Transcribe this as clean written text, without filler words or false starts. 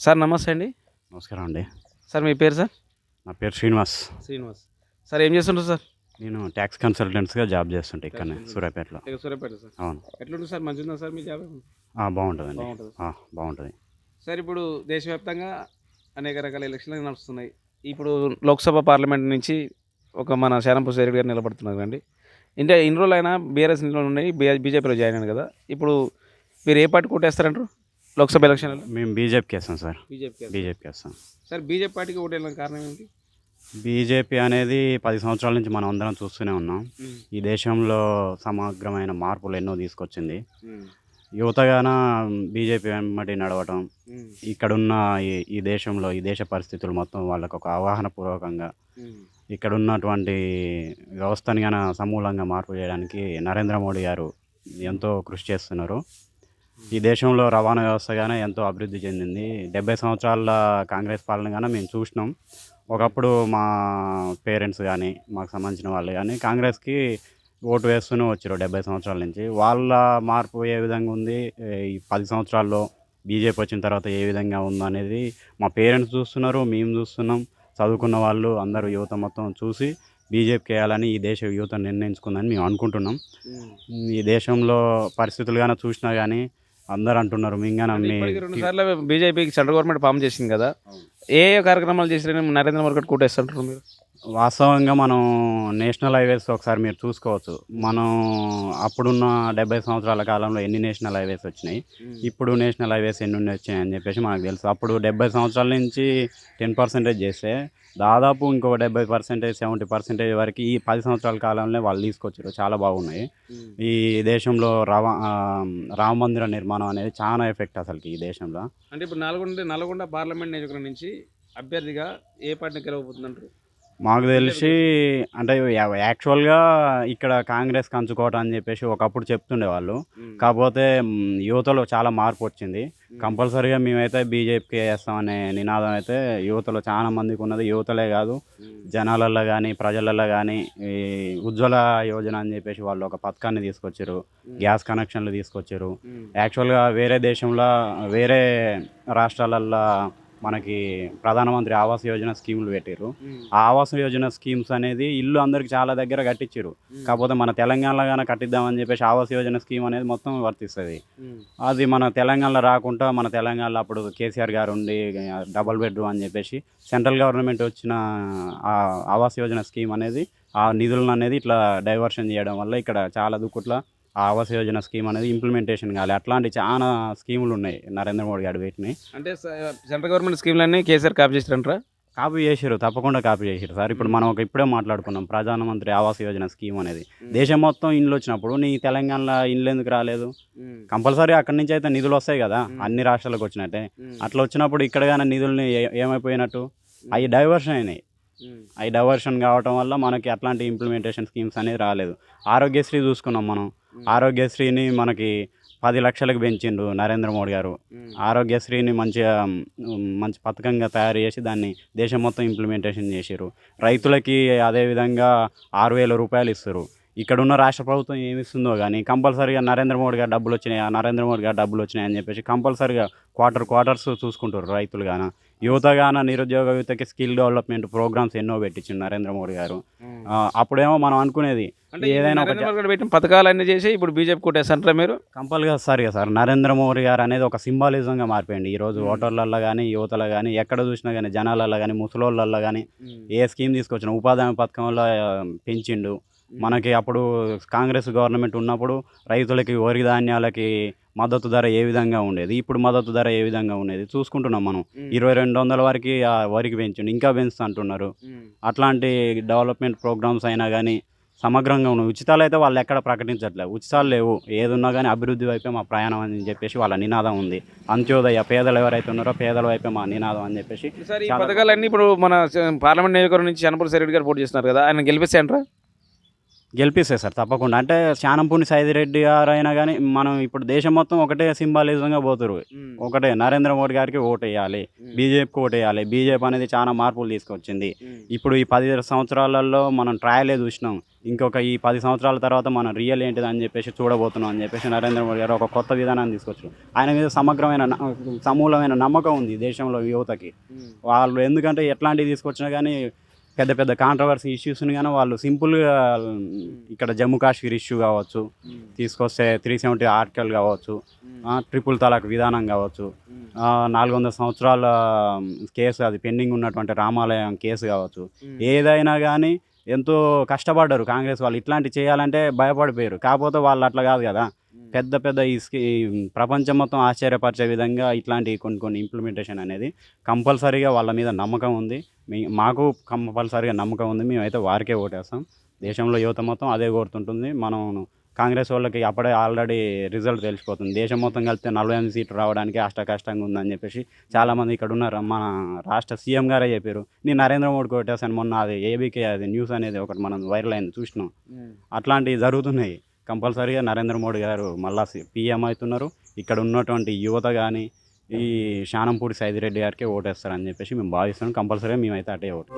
Sir నమస్తే అండి. నమస్కారం అండి. సార్ మీ పేరు సార్? నా పేరు శ్రీనివాస్. శ్రీనివాస్. సార్ ఏం చేస్తుంటారు సార్? నేను ట్యాక్స్ కన్సల్టెంట్స్‌గా జాబ్ చేస్తుంటా ట్యాక్స్ ఇక్కడనే కన్సల్టెంట్. సూర్యాపేటలో. సూర్యాపేట సార్. అవును. ఎట్లుంటుంది సార్? మంచిగుందా సార్ మీ జాబ్? బావుంటదండి. బాగుంటుందా? బావుంటది. సార్ ఇప్పుడు దేశవ్యాప్తంగా అనేక రకాల ఎలక్షన్లు నడుస్తున్నాయి. ఇప్పుడు లోక్సభ, పార్లమెంట్ నుంచి మన శానంపూర్ రెడ్డి గారు నిలబడుతున్నారు కదండీ. ఇన్ని రోజులైనా బీఆర్ఎస్ నిలబడి ఉన్నాయి. బీజేపీలో జాయిన్ అయ్యాను కదా! ఇప్పుడు మీరు ఏ పార్టీకి ఓటేస్తారంటారు లోక్సభ ఎలక్షన్‌లలో? మేము బీజేపీకేస్తాం సార్. బీజేపీకి. బీజేపీకేస్తాం. సార్ బీజేపీ పార్టీకి ఓటేయడానికి కారణం ఏంటి? బీజేపీ అనేది 10 సంవత్సరాల నుంచి మనం అందరం చూస్తూనే ఉన్నాం. హ్మ్. ఈ దేశంలో సమగ్రమైన మార్పులు ఎన్నో తీసుకొచ్చింది. హ్మ్. యువతగాన బీజేపీ వెంబడి నడవటం, హ్మ్. ఇక్కడున్న ఈ ఈ దేశంలో ఈ దేశ పరిస్థితులు మొత్తం వాళ్ళకొక అవగాహన పూర్వకంగా హ్మ్. ఇక్కడున్నటువంటి వ్యవస్థని సమూలంగా మార్పు చేయడానికి నరేంద్ర మోడీ గారు ఎంతో కృషి చేస్తున్నారు. ఈ దేశంలో రవాణా వ్యవస్థ ఎంతో అభివృద్ధి చెందింది. 70 సంవత్సరాల కాంగ్రెస్ పాలన మేము చూసినాం. ఒకప్పుడు మా పేరెంట్స్ గానీ, మాకు సంబంధించిన వాళ్ళు గానీ కాంగ్రెస్‌కి ఓటు వేస్తూనే వచ్చారు 70 సంవత్సరాల నుంచి. వాళ్ళ మార్పు ఏ విధంగా ఉంది, ఈ 10 సంవత్సరాల్లో బీజేపీ వచ్చిన తర్వాత ఏ విధంగా ఉందనేది మా పేరెంట్స్ చూస్తున్నారు, మేము చూస్తున్నాం. చదువుకున్న వాళ్ళు అందరూ యువత మొత్తం చూసి బీజేపీకేయాలని ఈ దేశ యువత నిర్ణయించుకుందని మేము అనుకుంటున్నాం. హ్మ్. ఈ దేశంలో పరిస్థితులు చూసినా గానీ అందరూ అంటున్నారు అంటే ఇప్పటికి 2 సార్లు బీజేపీకి సెంట్రల్ గవర్నమెంట్ ఫార్మ్ చేసింది కదా! అవును. ఏ కార్యక్రమాలు చేసిరని నరేంద్ర మోడీ గారికి ఓటేస్తుంటారు మీరు? వాస్తవంగా మనం నేషనల్ హైవేస్ ఒకసారి మీరు చూసుకోవచ్చు. మనం అప్పుడున్న 70 సంవత్సరాల కాలంలో ఎన్ని నేషనల్ హైవేస్ వచ్చినాయి, హ్మ్. ఇప్పుడు నేషనల్ హైవేస్ ఎన్ని వచ్చాయని చెప్పేసి మనకు తెలుసు. అప్పుడు 70 సంవత్సరాల నుంచి 10% చేస్తే దాదాపు ఇంకో 70%, 70% వరకు ఈ 10 సంవత్సరాల కాలంలో వాళ్ళు తీసుకొచ్చారు. చాలా బాగున్నాయి. హ్మ్. ఈ దేశంలో రామ మందిర నిర్మాణం అనేది చాలా ఎఫెక్ట్ అసలుకి ఈ దేశంలో. అంటే ఇప్పుడు నల్గొండ పార్లమెంట్ నియోజకవర్గం నుంచి అభ్యర్థిగా ఏ పార్టీ గెలవబోతుందంటారు? మాకు బీజేపీ తెలిసి గెలుస్తదా? అంటే యాక్చువల్‌గా ఇక్కడ కాంగ్రెస్ కంచుకోట అని చెప్పేసి ఒకప్పుడు చెప్తుండేవాళ్ళు. హ్మ్. కాపోతే యువతలో చాలా మార్పొచ్చింది. హ్మ్. కంపల్సరీగా మేమైతే బీజేపీకే ఏస్తామనే నినాదం అయితే యువతలో చాలా మందికున్నది. యువతలే గాదు, హ్మ్. జనాలల్లో గానీ, ప్రజలల్లో గానీ ఈ ఉజ్వల యోజన అని చెప్పేసి వాళ్ళు ఒక పథకాన్ని తీసుకొచ్చిర్రు. హ్మ్. గ్యాస్ కనెక్షన్‌లు తీసుకొచ్చిర్రు. హ్మ్. యాక్చువల్‌గా వేరే దేశంలో, వేరే రాష్ట్రాలల్లో మనకి ప్రధానమంత్రి ఆవాస్ యోజన స్కీములు పెట్టిర్రు. హ్మ్. ఆ ఆవాస్ యోజన స్కీమ్స్ అనేది ఇల్లు అందరికి చాలా దగ్గర కట్టించిర్రు. హ్మ్. కాకపోతే మన తెలంగాణలో కట్టిద్దామని చెప్పేసి ఆవాస్ యోజన స్కీమ్ అనేది మొత్తం వర్తిస్తది. హ్మ్. అది మన తెలంగాణలో రాకుండా, మన తెలంగాణలో అప్పుడు కేసీఆర్ గారు ఉండి డబుల్ బెడ్‌రూమ్ అని చెప్పేసి సెంట్రల్ గవర్నమెంట్ వచ్చిన ఆవాస్ యోజన స్కీమ్ అనేది ఆ నిధులననేది ఇట్లా డైవర్షన్ చేయడం వల్ల ఇక్కడ చాలా దుక్కుట్ల ఆ ఆవాస్ యోజన స్కీమ్ అనేది ఇంప్లిమెంటేషన్ కాలే. అట్లాంటి చానా స్కీములున్నాయి నరేంద్ర మోడీ గారు పెట్టినయి. అంటే సెంట్రల్ గవర్నమెంట్ స్కీమ్‌లన్నీ కేసీఆర్ కాపీ చేసిరంటారా? కాపీ చేసిర్రు. తప్పకుండా కాపీ చేసిర్రు సార్. ఇప్పుడు హ్మ్. మనం ఇప్పుడే మాట్లాడుకున్నాం. ప్రధానమంత్రి ఆవాస్ యోజన స్కీమ్ అనేది. హ్మ్. దేశం మొత్తం ఇండ్లొచ్చినప్పుడు నీ తెలంగాణలో ఇండ్లెందుకు రాలేదు? హ్మ్. కంపల్సరీ అక్కడి నుంచి అయితే నిధులొస్తాయి గదా! హ్మ్. అన్ని రాష్ట్రాలకొచ్చినట్టే. హ్మ్. అట్లా వచ్చినప్పుడు ఇక్కడ నిధుల్ని ఏమైపోయినట్టు? అయి హ్మ్. డైవర్షన్ అయినాయి. హ్మ్. అయి డైవర్షన్ కావటం వల్ల మనకి అట్లాంటి ఇంప్లిమెంటేషన్ స్కీమ్స్ అనేది రాలేదు. ఆరోగ్యశ్రీ చూసుకున్నాం మనం. హ్మ్. ఆరోగ్యశ్రీని మనకి 10,00,000కి పెంచిండు నరేంద్ర మోడీ గారు. హ్మ్. ఆరోగ్యశ్రీని మంచిగా మంచి పథకంగా తయారు చేసి దాన్ని దేశం మొత్తం ఇంప్లిమెంటేషన్ చేసిర్రు. రైతులకి అదే విధంగా రూ. 6,000 ఇస్తుర్రు. ఇక్కడున్న రాష్ట్ర ప్రభుత్వం ఏమిస్తుందో గానీ కంపల్సరీగా నరేంద్ర మోడీ గారు డబ్బులొచ్చినాయి, నరేంద్ర మోడీ గారు డబ్బులొచ్చినాయి అని చెప్పేసి కంపల్సరీగా క్వార్టర్స్ చూసుకుంటుర్రు రైతులు యువత నిరుద్యోగ యువతకి స్కిల్ డెవలప్‌మెంట్ ప్రోగ్రామ్స్ ఎన్నో పెట్టించిండు నరేంద్ర మోడీ గారు. హ్మ్. అప్పుడేమో మనం అనుకునేది అంటే ఈ ఏదైనా ఒక నరేంద్ర మోడీ గారు పెట్టిన పథకాలన్నీ చేసి ఇప్పుడు బీజేపీ కొట్టేస్తారంటారా మీరు? కంపల్సరీగా సార్. నరేంద్ర మోడీ గారు అనేది ఒక సింబాలిజంగా మారిపోయిండు. ఈరోజు హ్మ్. ఓటర్లల్లో యువతలో ఎక్కడ చూసినా జనాలల్లో ముసలోళ్ళల్లో హ్మ్. ఏ స్కీమ్ తీసుకొచ్చినా ఉపాధి హామీ పథకంలో పెంచిండు. హ్మ్. మనకి అప్పుడు కాంగ్రెస్ గవర్నమెంట్ ఉన్నప్పుడు రైతులకి వరి ధాన్యాలకి మద్దతు ధర ఏ విధంగా ఉండేది? ఇప్పుడు మద్దతు ధర ఏ విధంగా ఉండేది? చూసుకుంటున్నాం మనం. హ్మ్. 2200 వరకి వరికి పెంచిండు. ఇంకా పెంచుతా అంటున్నారు. హ్మ్. అట్లాంటి డెవలప్‌మెంట్ ప్రోగ్రామ్స్ అయినా సమగ్రంగా ఉన్నాయి. ఉచితాలైతే వాళ్ళెక్కడ ప్రకటించట్లే. ఉచితాలు లేవు. ఏదున్నా అభివృద్ధి వైపే మా ప్రయాణం అని చెప్పేసి వాళ్ళ నినాదం ఉంది. అంత్యోదయ పేదలు ఎవరైతే ఉన్నారో పేదల వైపే మా నినాదం అని చెప్పేసి సార్ ఈ చాలా గొప్ప పథకాలన్నీ ఇప్పుడు మన పార్లమెంట్ నియోజకవర్గం నుంచి యనమల రెడ్డి గారు పోటీ చేస్తున్నారు కదా! ఆయన గెలిపిస్తాయంటారా? గెలిపిస్తాయి సార్ తప్పకుండా. అంటే శానంపూడి సైదిరెడ్డి గారు అయినా కానీ మనం ఇప్పుడు దేశం మొత్తం ఒకటే సింబాలిజంగా పోతురు. ఒకటే నరేంద్ర మోడీ గారికి ఓటేయాలి, బీజేపీకి ఓటేయాలి. బీజేపీ అనేది చాలా మార్పులు తీసుకొచ్చింది. ఇప్పుడు ఈ 10 సంవత్సరాలలో మనం ట్రయలే చూసినాం. ఇంకొక ఈ 10 సంవత్సరాల తర్వాత మనం రియల్ ఏంటిది అని చెప్పేసి చూడబోతున్నాం అని చెప్పేసి నరేంద్ర మోడీ గారు ఒక కొత్త విధానాన్ని తీసుకొచ్చారు. ఆయన మీద సమగ్రమైన సమూలమైన నమ్మకం ఉంది దేశంలో యువతకి. వాళ్ళు ఎందుకంటే ఎట్లాంటివి తీసుకొచ్చినా కానీ పెద్ద పెద్ద కాంట్రవర్సీ ఇష్యూస్ని కానీ వాళ్ళు సింపుల్గా ఇక్కడ జమ్మూ కాశ్మీర్ ఇష్యూ కావచ్చు, తీసుకొస్తే 370 ఆర్టికల్ కావచ్చు, ట్రిపుల్ తలాక్ విధానం కావచ్చు, 400 సంవత్సరాల కేసు అది పెండింగ్ ఉన్నటువంటి రామాలయం కేసు కావచ్చు, ఏదైనా కానీ ఎంతో కష్టపడ్డారు కాంగ్రెస్ వాళ్ళు. ఇట్లాంటివి చేయాలంటే భయపడిపోయారు. కాకపోతే వాళ్ళు అట్లా కాదు కదా, పెద్ద పెద్ద ఈ ప్రపంచం మొత్తం ఆశ్చర్యపరిచే విధంగా ఇట్లాంటి కొన్ని ఇంప్లిమెంటేషన్ అనేది కంపల్సరీగా వాళ్ళ మీద నమ్మకం ఉంది. మాకు కంపల్సరీగా నమ్మకం ఉంది. మేమైతే వారికే ఓటేస్తాం. దేశంలో యువత మొత్తం అదే కోరుతుంటుంది. మనం కాంగ్రెస్ వాళ్ళకి అప్పుడే ఆల్రెడీ రిజల్ట్ తెలిసిపోతుంది. దేశం మొత్తం కలిపితే 48 సీట్లు రావడానికి కష్టంగా ఉందని చెప్పేసి చాలామంది ఇక్కడ ఉన్నారు. మన రాష్ట్ర సీఎం గారే చెప్పారు, నేను నరేంద్ర మోడీకి ఓటేస్తాను. మొన్న అది ఏబీకే అది న్యూస్ అనేది ఒకటి మనం వైరల్ అయింది చూసినాం. అట్లాంటివి జరుగుతున్నాయి. కంపల్సరీగా నరేంద్ర మోడీ గారు మళ్ళా పీఎం అవుతున్నారు. ఇక్కడ ఉన్నటువంటి యువత కానీ ఈ శానంపూడి సైదిరెడ్డి గారికి ఓటేస్తారని చెప్పేసి మేము భావిస్తున్నాం. కంపల్సరీగా మేమైతే అటే ఓటు.